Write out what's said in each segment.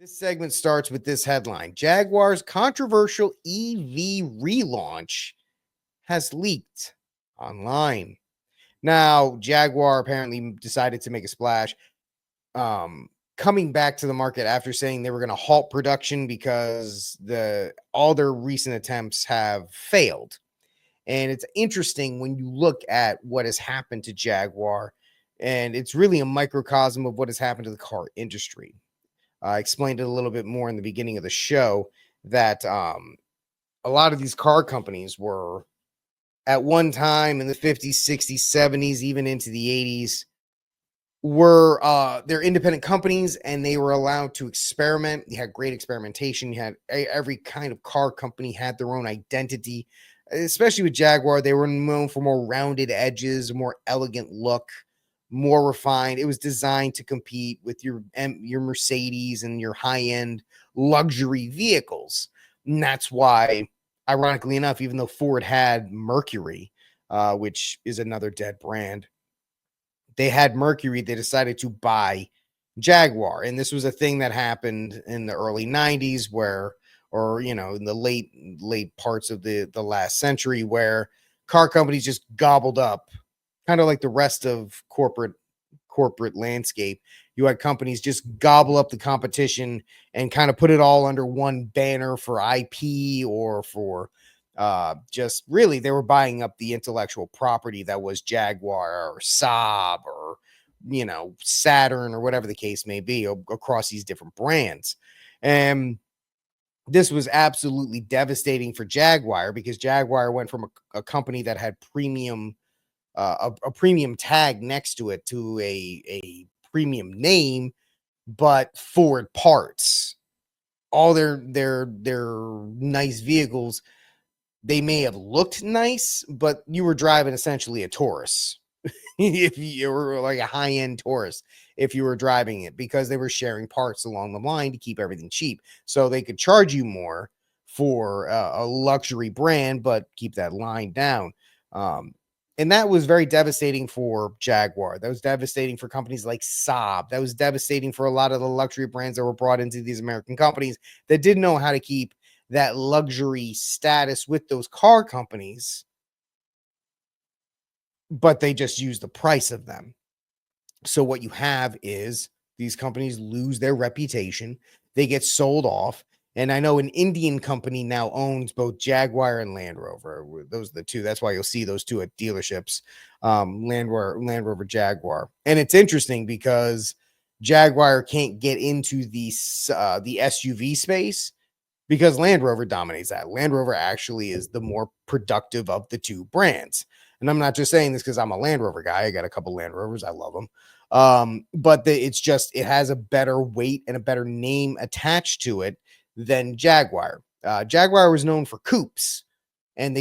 This segment starts with this headline: Jaguar's controversial EV relaunch has leaked online. Now, Jaguar apparently decided to make a splash, coming back to the market after saying they were going to halt production because all their recent attempts have failed. And it's interesting when you look at what has happened to Jaguar, and it's really a microcosm of what has happened to the car industry. I explained it a little bit more in the beginning of the show that a lot of these car companies were at one time in the 50s, 60s, 70s, even into the 80s, were they're independent companies and they were allowed to experiment. You had great experimentation. You had every kind of car company had their own identity, especially with Jaguar. They were known for more rounded edges, more elegant look, more refined. It was designed to compete with your Mercedes and your high-end luxury vehicles. And that's why, ironically enough, even though Ford had Mercury, which is another dead brand, they had Mercury, they decided to buy Jaguar. And this was a thing that happened in the early 90s or in the late parts of the last century, where car companies just gobbled up, kind of like the rest of corporate landscape. You had companies just gobble up the competition and kind of put it all under one banner for IP or for just really they were buying up the intellectual property that was Jaguar or Saab or Saturn or whatever the case may be across these different brands. And this was absolutely devastating for Jaguar because Jaguar went from a company that had a premium tag next to it to a premium name, but Ford parts. All their nice vehicles, they may have looked nice, but you were driving essentially a Taurus. If you were like a high-end Taurus, if you were driving it, because they were sharing parts along the line to keep everything cheap. So they could charge you more for a luxury brand, but keep that line down. And that was very devastating for Jaguar. That was devastating for companies like Saab. That was devastating for a lot of the luxury brands that were brought into these American companies that didn't know how to keep that luxury status with those car companies, but they just use the price of them. So what you have is these companies lose their reputation. They get sold off. And I know an Indian company now owns both Jaguar and Land Rover. Those are the two. That's why you'll see those two at dealerships, Land Rover, Jaguar. And it's interesting because Jaguar can't get into the SUV space because Land Rover dominates that. Land Rover actually is the more productive of the two brands. And I'm not just saying this because I'm a Land Rover guy. I got a couple Land Rovers. I love them. But it has a better weight and a better name attached to it than Jaguar. Jaguar was known for coupes, and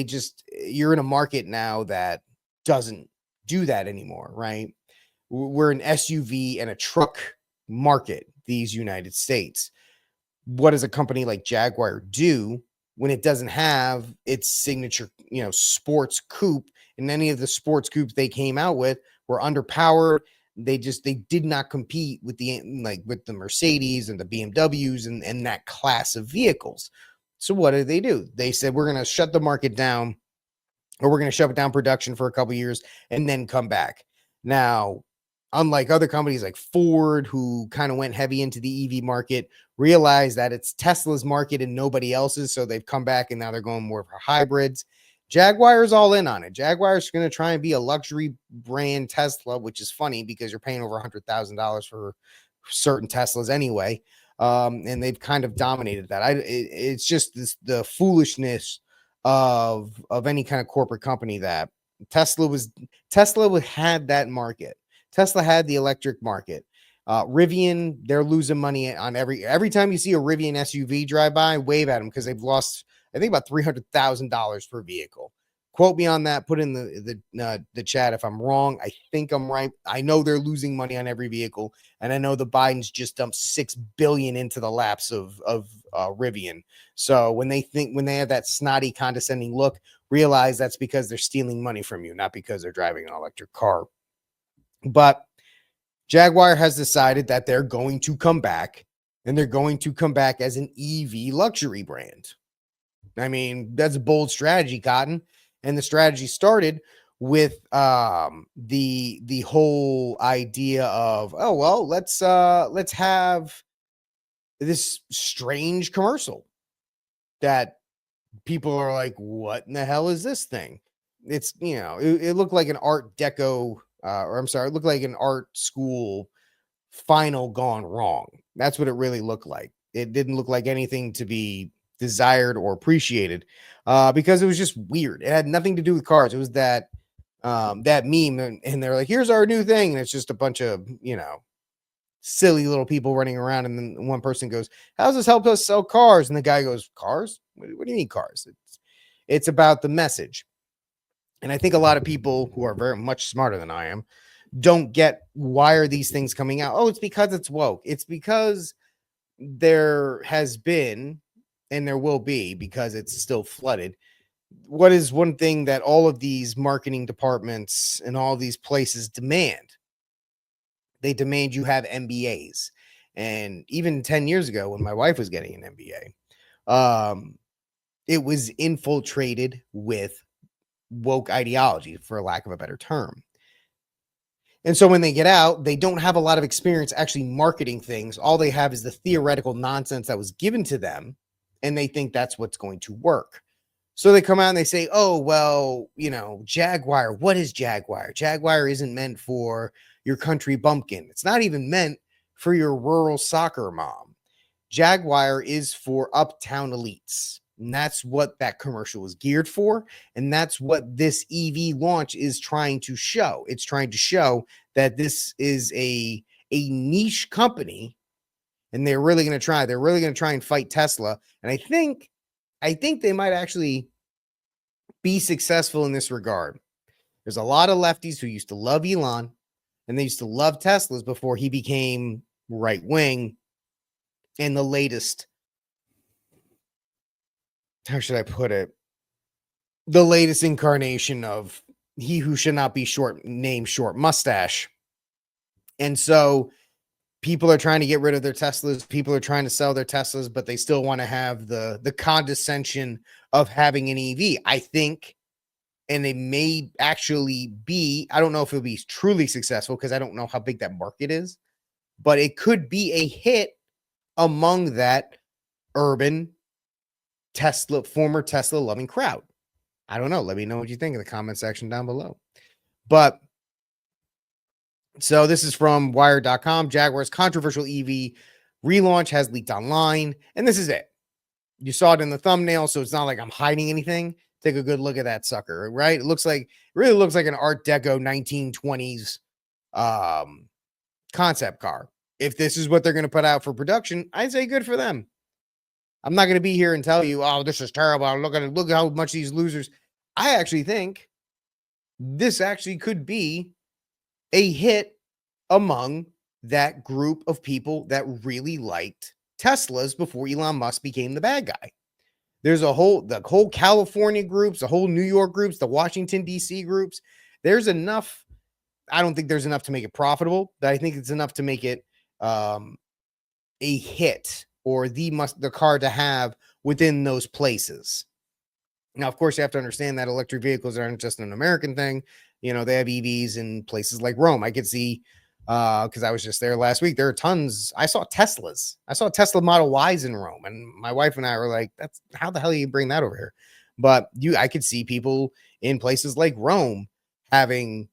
you're in a market now that doesn't do that anymore, right? We're an SUV and a truck market, these United States. What does a company like Jaguar do when it doesn't have its signature, sports coupe? And any of the sports coupes they came out with were underpowered. They did not compete with the Mercedes and the BMWs and that class of vehicles. So what did they do? They said, we're going to shut the market down, or we're going to shut down production for a couple years and then come back. Now, unlike other companies like Ford, who kind of went heavy into the EV market, realized that it's Tesla's market and nobody else's. So they've come back and now they're going more for hybrids. Jaguar is all in on it. Jaguar is going to try and be a luxury brand Tesla, which is funny because you're paying over $100,000 for certain Teslas anyway. And they've kind of dominated that. It's just the foolishness of any kind of corporate company that Tesla had that market. Tesla had the electric market. Rivian, they're losing money on every time you see a Rivian SUV drive by, wave at them because they've lost, I think, about $300,000 per vehicle. Quote me on that. Put in the chat if I'm wrong. I think I'm right. I know they're losing money on every vehicle, and I know the Bidens just dumped $6 billion into the laps of Rivian. So when they have that snotty, condescending look, realize that's because they're stealing money from you, not because they're driving an electric car. But Jaguar has decided that they're going to come back and they're going to come back as an EV luxury brand. I mean, that's a bold strategy, Cotton. And the strategy started with the whole idea of, oh well, let's have this strange commercial that people are like, what in the hell is this thing? It's, it looked like an art deco, or I'm sorry, it looked like an art school final gone wrong. That's what it really looked like. It didn't look like anything to be desired or appreciated, because it was just weird. It had nothing to do with cars. It was that meme, and they're like, here's our new thing, and it's just a bunch of silly little people running around, and then one person goes, how's this help us sell cars? And the guy goes, cars? What do you mean cars? It's about the message. And I think a lot of people who are very much smarter than I am don't get, why are these things coming out? Oh, it's because it's woke. It's because there has been, and there will be, because it's still flooded. What is one thing that all of these marketing departments and all these places demand? They demand you have MBAs. And even 10 years ago, when my wife was getting an MBA, it was infiltrated with woke ideology, for lack of a better term. And so when they get out, they don't have a lot of experience actually marketing things. All they have is the theoretical nonsense that was given to them, and they think that's what's going to work. So they come out and they say, oh, well, Jaguar, what is Jaguar? Jaguar isn't meant for your country bumpkin. It's not even meant for your rural soccer mom. Jaguar is for uptown elites. And that's what that commercial is geared for. And that's what this EV launch is trying to show. It's trying to show that this is a niche company, and they're really going to try. They're really going to try and fight Tesla. And I think they might actually be successful in this regard. There's a lot of lefties who used to love Elon, and they used to love Teslas before he became right wing. And the latest, how should I put it? The latest incarnation of he who should not be named short mustache. And so people are trying to get rid of their Teslas. People are trying to sell their Teslas, but they still want to have the condescension of having an EV. I think, and they may actually be, I don't know if it'll be truly successful because I don't know how big that market is, but it could be a hit among that urban former Tesla loving crowd. I don't know. Let me know what you think in the comment section down below. But so this is from Wired.com. Jaguar's controversial EV relaunch has leaked online, and this is it. You saw it in the thumbnail, so it's not like I'm hiding anything. Take a good look at that sucker, right? It really looks like an Art Deco 1920s concept car. If this is what they're going to put out for production, I'd say good for them. I'm not going to be here and tell you, oh, this is terrible. Look at how much these losers. I actually think this actually could be a hit among that group of people that really liked Teslas before Elon Musk became the bad guy. There's the whole California groups, the whole New York groups, the Washington, D.C. groups. There's enough. I don't think there's enough to make it profitable, but I think it's enough to make it a hit, or the car to have within those places. Now, of course, you have to understand that electric vehicles aren't just an American thing. They have EVs in places like Rome. I could see, because I was just there last week. There are tons. I saw Teslas. I saw Tesla Model Ys in Rome, and my wife and I were like, "That's how the hell do you bring that over here?" But I could see people in places like Rome having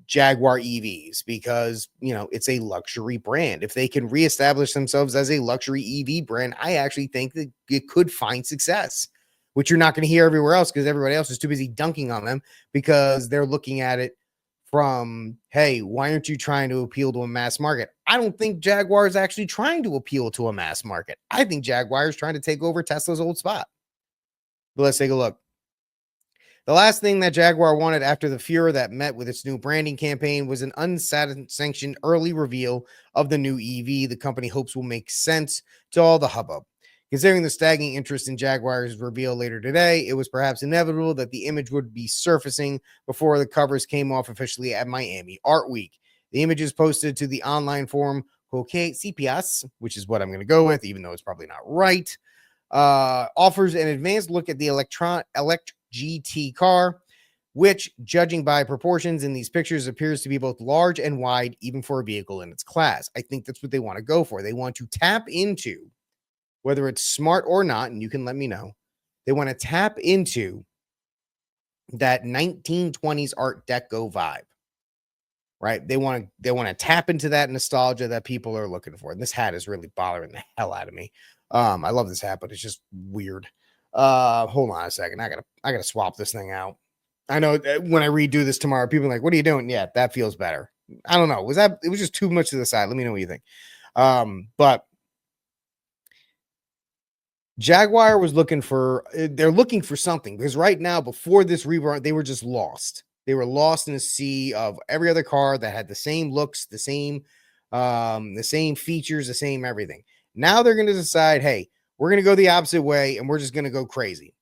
Jaguar EVs because it's a luxury brand. If they can reestablish themselves as a luxury EV brand, I actually think that it could find success, which you're not going to hear everywhere else because everybody else is too busy dunking on them because they're looking at it from, hey, why aren't you trying to appeal to a mass market? I don't think Jaguar is actually trying to appeal to a mass market. I think Jaguar is trying to take over Tesla's old spot. But let's take a look. The last thing that Jaguar wanted after the furor that met with its new branding campaign was an unsanctioned early reveal of the new EV the company hopes will make sense to all the hubbub. Considering the staggering interest in Jaguar's reveal later today, it was perhaps inevitable that the image would be surfacing before the covers came off officially at Miami Art Week. The images posted to the online forum okay, CPS, which is what I'm going to go with, even though it's probably not right, offers an advanced look at the electric GT car, which, judging by proportions in these pictures, appears to be both large and wide, even for a vehicle in its class. I think that's what they want to go for. They want to tap into, whether it's smart or not, and you can let me know, they want to tap into that 1920s Art Deco vibe, right? They want to tap into that nostalgia that people are looking for. And this hat is really bothering the hell out of me. I love this hat, but it's just weird. Hold on a second. I gotta swap this thing out. I know when I redo this tomorrow, people are like, "What are you doing?" Yeah, that feels better. I don't know. It was just too much to the side. Let me know what you think. But Jaguar was looking for they're looking for something, because right now, before this rebrand, they were just lost. They were lost in a sea of every other car that had the same looks, the same features, the same everything. Now they're going to decide, hey, we're going to go the opposite way, and we're just going to go crazy.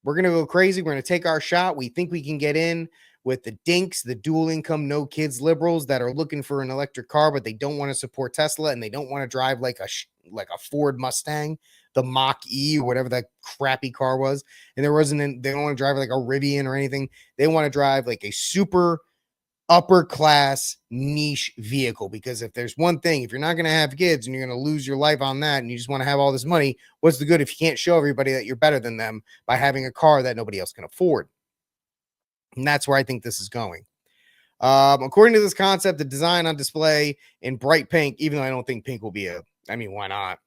We're going to go crazy. We're going to take our shot. We think we can get in with the dinks, the dual income, no kids liberals that are looking for an electric car, but they don't want to support Tesla, and they don't want to drive like a Ford Mustang, the Mach E, or whatever that crappy car was. And they don't want to drive like a Rivian or anything. They want to drive like a super upper class niche vehicle, because if there's one thing, if you're not going to have kids and you're going to lose your life on that, and you just want to have all this money, what's the good if you can't show everybody that you're better than them by having a car that nobody else can afford? And that's where I think this is going. According to this concept, the design on display in bright pink, even though I don't think pink will be why not?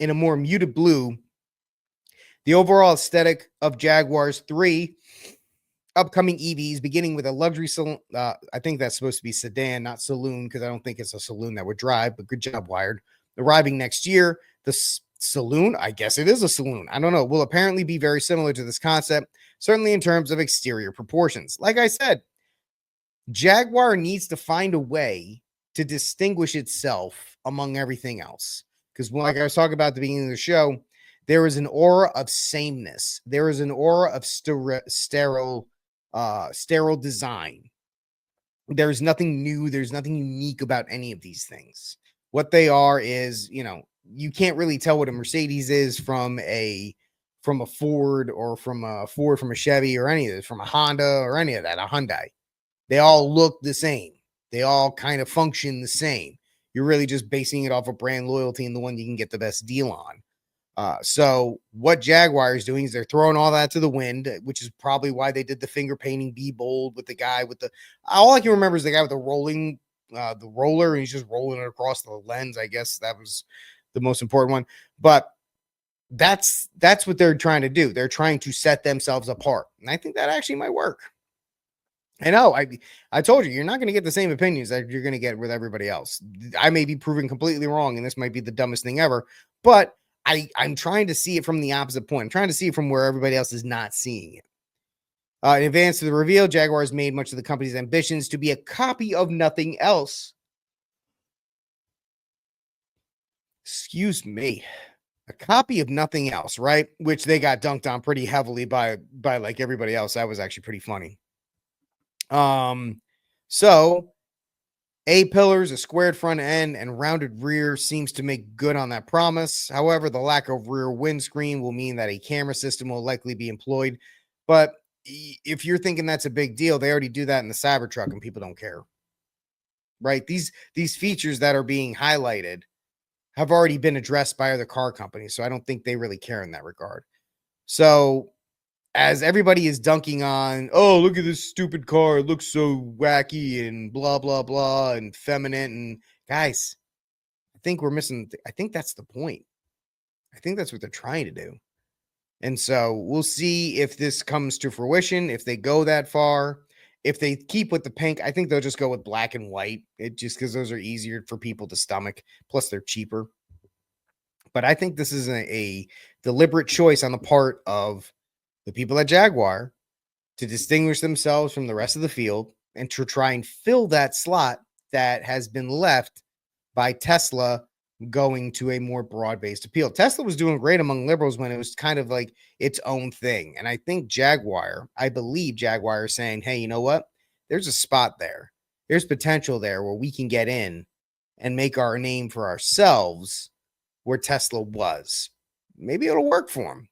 In a more muted blue, the overall aesthetic of Jaguar's 3 upcoming EVs, beginning with a luxury saloon. I think that's supposed to be sedan, not saloon, because I don't think it's a saloon that would drive, but good job, Wired. Arriving next year, the saloon, I guess it is a saloon, I don't know, will apparently be very similar to this concept, certainly in terms of exterior proportions. Like I said, Jaguar needs to find a way to distinguish itself among everything else. Because, like I was talking about at the beginning of the show, there is an aura of sameness. There is an aura of sterile design. There's nothing new. There's nothing unique about any of these things. What they are is, you can't really tell what a Mercedes is from a Ford, or from a Chevy, or any of this, from a Honda, or any of that, a Hyundai. They all look the same. They all kind of function the same. You're really just basing it off of brand loyalty and the one you can get the best deal on. So what Jaguar is doing is they're throwing all that to the wind, which is probably why they did the finger painting Be Bold with the guy with all I can remember is the guy with the roller, and he's just rolling it across the lens. I guess that was the most important one. But that's what they're trying to do. They're trying to set themselves apart. And I think that actually might work. I know. I told you, you're not going to get the same opinions that you're going to get with everybody else. I may be proven completely wrong, and this might be the dumbest thing ever, but I'm trying to see it from the opposite point. I'm trying to see it from where everybody else is not seeing it. In advance to the reveal, Jaguar has made much of the company's ambitions to be a copy of nothing else. Excuse me. A copy of nothing else, right? Which they got dunked on pretty heavily by like everybody else. That was actually pretty funny. So A-pillars, a squared front end, and rounded rear seems to make good on that promise. However, the lack of rear windscreen will mean that a camera system will likely be employed. But if you're thinking that's a big deal, they already do that in the Cybertruck, and people don't care. Right? These features that are being highlighted have already been addressed by other car companies, so I don't think they really care in that regard. So as everybody is dunking on, oh, look at this stupid car, it looks so wacky and blah, blah, blah, and feminine. And guys, I think we're missing, I think that's the point. I think that's what they're trying to do. And so we'll see if this comes to fruition, if they go that far. If they keep with the pink, I think they'll just go with black and white. It just because those are easier for people to stomach. Plus, they're cheaper. But I think this is a deliberate choice on the part of the people at Jaguar to distinguish themselves from the rest of the field and to try and fill that slot that has been left by Tesla going to a more broad-based appeal. Tesla was doing great among liberals when it was kind of like its own thing. And I think I believe Jaguar is saying, hey, you know what? There's a spot there. there's potential there where we can get in and make our name for ourselves where Tesla was. Maybe it'll work for them.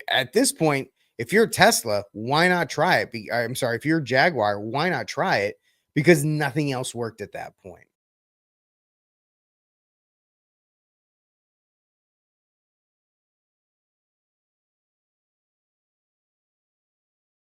At this point, if you're Tesla, why not try it? I'm sorry, if you're Jaguar, why not try it? Because nothing else worked at that point.